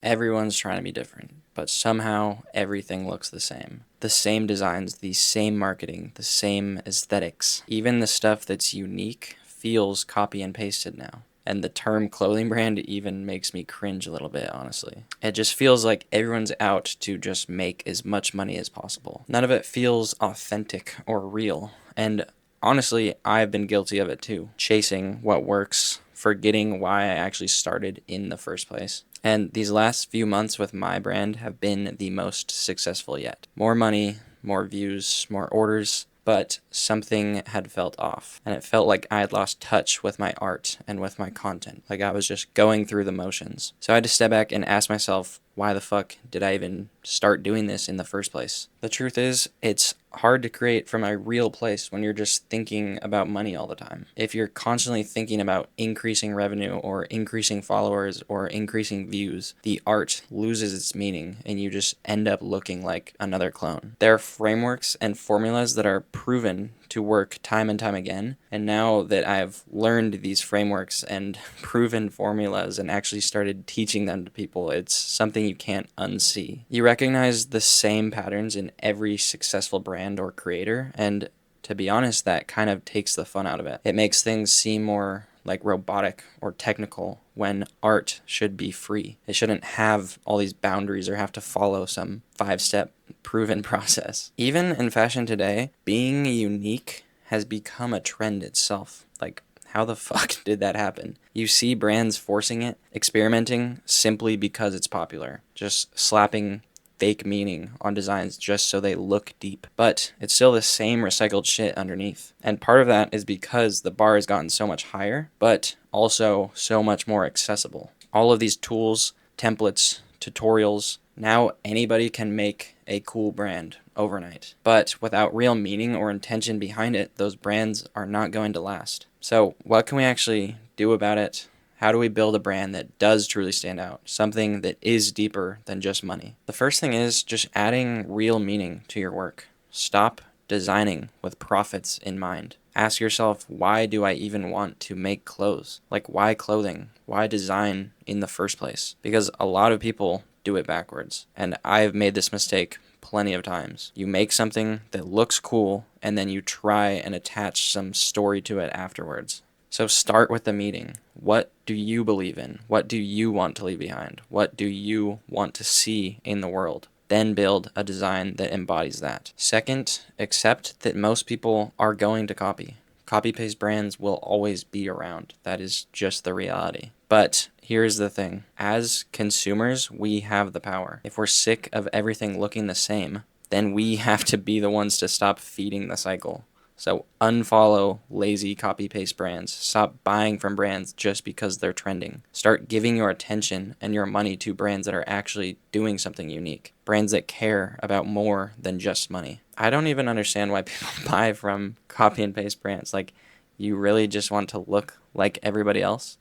Everyone's trying to be different, but somehow everything looks the same. The same designs, the same marketing, the same aesthetics. Even the stuff that's unique feels copy and pasted now. And the term clothing brand even makes me cringe a little bit, honestly. It just feels like everyone's out to just make as much money as possible. None of it feels authentic or real. And honestly, I've been guilty of it too. Chasing what works, forgetting why I actually started in the first place. And these last few months with my brand have been the most successful yet. More money, more views, more orders, but something had felt off. And it felt like I had lost touch with my art and with my content. Like I was just going through the motions. So I had to step back and ask myself, why the fuck did I even start doing this in the first place? The truth is, it's hard to create from a real place when you're just thinking about money all the time. If you're constantly thinking about increasing revenue or increasing followers or increasing views, the art loses its meaning and you just end up looking like another clone. There are frameworks and formulas that are proven to work time and time again. And now that I've learned these frameworks and proven formulas and actually started teaching them to people, it's something you can't unsee. You recognize the same patterns in every successful brand or creator, and to be honest, that kind of takes the fun out of it. It makes things seem more like robotic or technical when art should be free. It shouldn't have all these boundaries or have to follow some 5-step proven process. Even in fashion today, being unique has become a trend itself. Like, how the fuck did that happen? You see brands forcing it, experimenting simply because it's popular, just slapping fake meaning on designs just so they look deep. But it's still the same recycled shit underneath. And part of that is because the bar has gotten so much higher, but also so much more accessible. All of these tools, templates, tutorials, now anybody can make a cool brand overnight. But without real meaning or intention behind it, those brands are not going to last. So what can we actually do about it? How do we build a brand that does truly stand out? Something that is deeper than just money. The first thing is just adding real meaning to your work. Stop designing with profits in mind. Ask yourself, why do I even want to make clothes? Like, why clothing? Why design in the first place? Because a lot of people do it backwards. And I've made this mistake plenty of times. You make something that looks cool, and then you try and attach some story to it afterwards. So start with the meeting. What do you believe in? What do you want to leave behind? What do you want to see in the world? Then build a design that embodies that. Second, accept that most people are going to copy. Copy-paste brands will always be around. That is just the reality. But here's the thing. As consumers, we have the power. If we're sick of everything looking the same, then we have to be the ones to stop feeding the cycle. So unfollow lazy copy-paste brands. Stop buying from brands just because they're trending. Start giving your attention and your money to brands that are actually doing something unique. Brands that care about more than just money. I don't even understand why people buy from copy and paste brands. Like, you really just want to look like everybody else?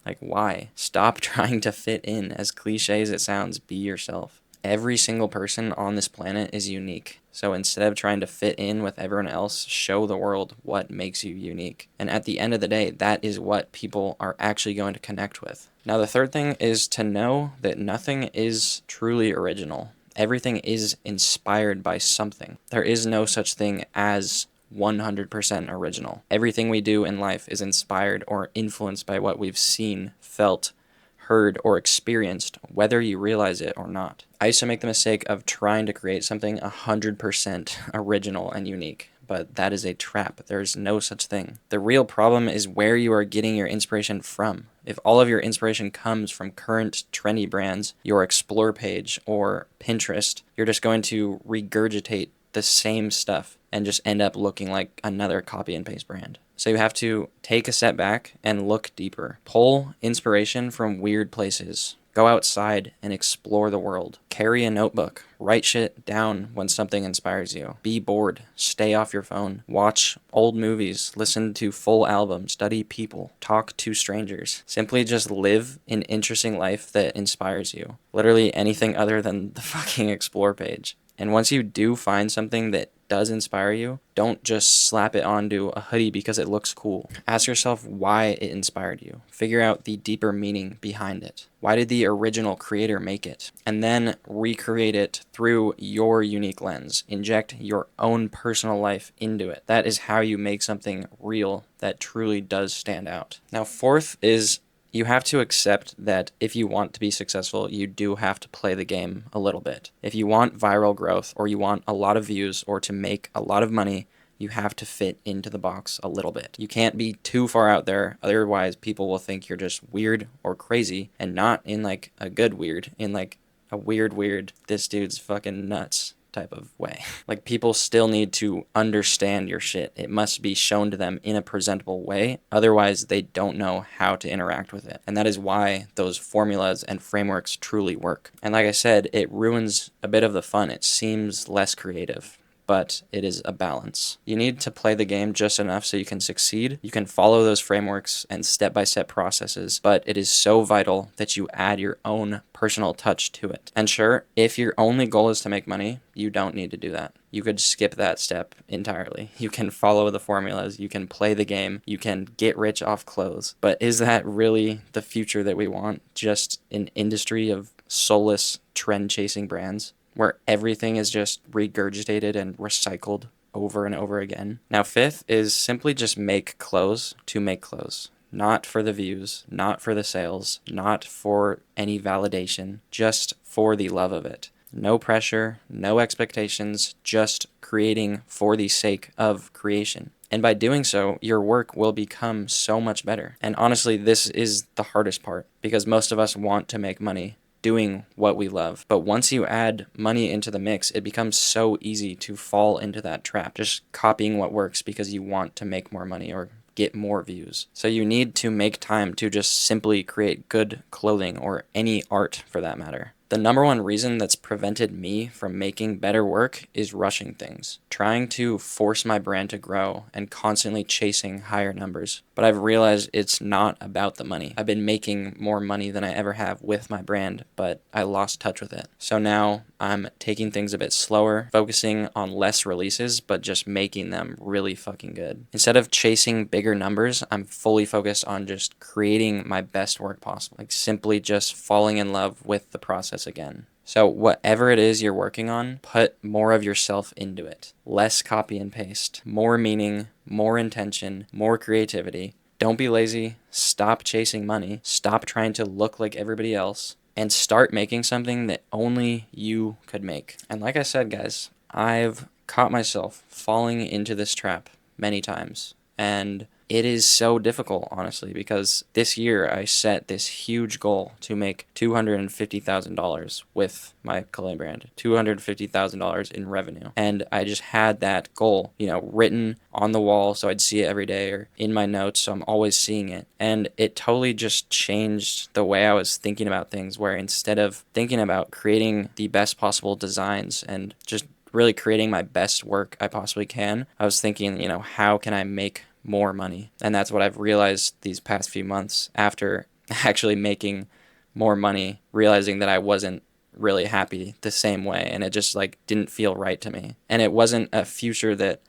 Like, why? Stop trying to fit in. As cliche as it sounds, be yourself. Every single person on this planet is unique. So instead of trying to fit in with everyone else, show the world what makes you unique. And at the end of the day, that is what people are actually going to connect with. Now, the third thing is to know that nothing is truly original. Everything is inspired by something. There is no such thing as 100% original. Everything we do in life is inspired or influenced by what we've seen, felt, heard, or experienced, whether you realize it or not. I used to make the mistake of trying to create something 100% original and unique, but that is a trap. There's no such thing. The real problem is where you are getting your inspiration from. If all of your inspiration comes from current trendy brands, your Explore page, or Pinterest, you're just going to regurgitate the same stuff and just end up looking like another copy and paste brand. So you have to take a step back and look deeper. Pull inspiration from weird places. Go outside and explore the world. Carry a notebook. Write shit down when something inspires you. Be bored. Stay off your phone. Watch old movies. Listen to full albums. Study people. Talk to strangers. Simply just live an interesting life that inspires you. Literally anything other than the fucking Explore page. And once you do find something that does inspire you, don't just slap it onto a hoodie because it looks cool. Ask yourself why it inspired you. Figure out the deeper meaning behind it. Why did the original creator make it? And then recreate it through your unique lens. Inject your own personal life into it. That is how you make something real that truly does stand out. Now, fourth is you have to accept that if you want to be successful, you do have to play the game a little bit. If you want viral growth, or you want a lot of views, or to make a lot of money, you have to fit into the box a little bit. You can't be too far out there, otherwise people will think you're just weird or crazy, and not in like a good weird, in like a weird, this dude's fucking nuts type of way. Like, people still need to understand your shit. It must be shown to them in a presentable way. Otherwise, they don't know how to interact with it. And that is why those formulas and frameworks truly work. And like I said, it ruins a bit of the fun. It seems less creative, but it is a balance. You need to play the game just enough so you can succeed. You can follow those frameworks and step-by-step processes, but it is so vital that you add your own personal touch to it. And sure, if your only goal is to make money, you don't need to do that. You could skip that step entirely. You can follow the formulas, you can play the game, you can get rich off clothes. But is that really the future that we want? Just an industry of soulless trend-chasing brands, where everything is just regurgitated and recycled over and over again. Now, fifth is simply just make clothes to make clothes. Not for the views, not for the sales, not for any validation, just for the love of it. No pressure, no expectations, just creating for the sake of creation. And by doing so, your work will become so much better. And honestly, this is the hardest part, because most of us want to make money doing what we love. But once you add money into the mix, it becomes so easy to fall into that trap, just copying what works because you want to make more money or get more views. So you need to make time to just simply create good clothing, or any art for that matter. The number one reason that's prevented me from making better work is rushing things, trying to force my brand to grow and constantly chasing higher numbers. But I've realized it's not about the money. I've been making more money than I ever have with my brand, but I lost touch with it. So now I'm taking things a bit slower, focusing on less releases, but just making them really fucking good. Instead of chasing bigger numbers, I'm fully focused on just creating my best work possible, like simply just falling in love with the process again. So whatever it is you're working on, put more of yourself into it. Less copy and paste, more meaning, more intention, more creativity. Don't be lazy, stop chasing money, stop trying to look like everybody else, and start making something that only you could make. And like I said, guys, I've caught myself falling into this trap many times. And it is so difficult, honestly, because this year I set this huge goal to make $250,000 with my clothing brand, $250,000 in revenue. And I just had that goal, written on the wall so I'd see it every day, or in my notes so I'm always seeing it. And it totally just changed the way I was thinking about things, where instead of thinking about creating the best possible designs and just really creating my best work I possibly can, I was thinking, how can I make more money? And that's what I've realized these past few months, after actually making more money, realizing that I wasn't really happy the same way, and it just didn't feel right to me. And it wasn't a future that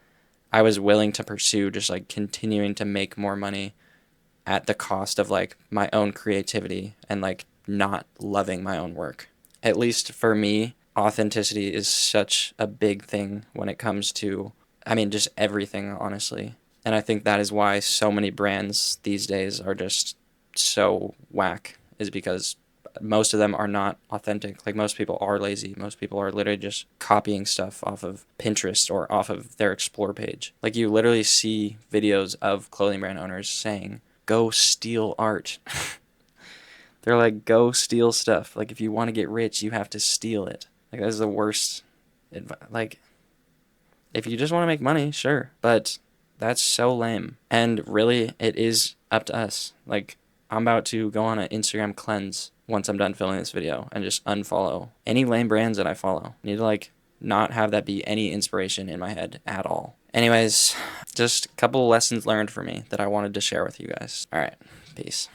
I was willing to pursue, just continuing to make more money at the cost of my own creativity and not loving my own work. At least for me, authenticity is such a big thing when it comes to, just everything, honestly. And I think that is why so many brands these days are just so whack, is because most of them are not authentic. Most people are lazy. Most people are literally just copying stuff off of Pinterest or off of their Explore page. You literally see videos of clothing brand owners saying, go steal art. They're like, go steal stuff. If you want to get rich, you have to steal it. That's the worst advice. If you just want to make money, sure. But that's so lame. And really, it is up to us. I'm about to go on an Instagram cleanse once I'm done filming this video and just unfollow any lame brands that I follow. I need to not have that be any inspiration in my head at all. Anyways, just a couple lessons learned for me that I wanted to share with you guys. All right, peace.